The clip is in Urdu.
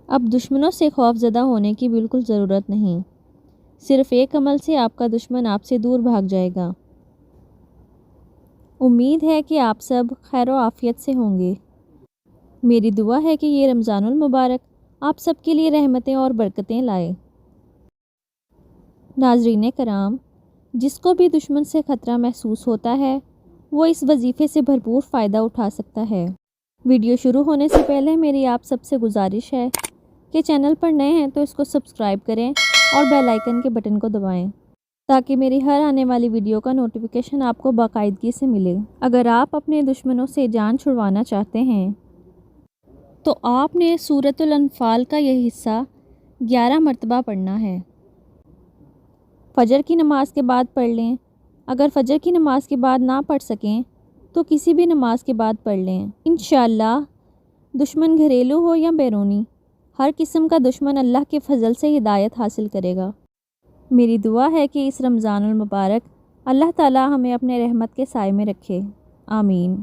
اب دشمنوں سے خوف زدہ ہونے کی بالکل ضرورت نہیں، صرف ایک عمل سے آپ کا دشمن آپ سے دور بھاگ جائے گا۔ امید ہے کہ آپ سب خیر و عافیت سے ہوں گے۔ میری دعا ہے کہ یہ رمضان المبارک آپ سب کے لیے رحمتیں اور برکتیں لائے۔ ناظرین کرام، جس کو بھی دشمن سے خطرہ محسوس ہوتا ہے وہ اس وظیفے سے بھرپور فائدہ اٹھا سکتا ہے۔ ویڈیو شروع ہونے سے پہلے میری آپ سب سے گزارش ہے کہ چینل پر نئے ہیں تو اس کو سبسکرائب کریں اور بیل آئیکن کے بٹن کو دبائیں تاکہ میری ہر آنے والی ویڈیو کا نوٹیفیکیشن آپ کو باقاعدگی سے ملے۔ اگر آپ اپنے دشمنوں سے جان چھڑوانا چاہتے ہیں تو آپ نے سورۃ الانفال کا یہ حصہ 11 مرتبہ پڑھنا ہے۔ فجر کی نماز کے بعد پڑھ لیں۔ اگر فجر کی نماز کے بعد نہ پڑھ سکیں تو کسی بھی نماز کے بعد پڑھ لیں۔ انشاءاللہ دشمن گھریلو ہو یا بیرونی، ہر قسم کا دشمن اللہ کے فضل سے ہدایت حاصل کرے گا۔ میری دعا ہے کہ اس رمضان المبارک اللہ تعالی ہمیں اپنے رحمت کے سائے میں رکھے۔ آمین۔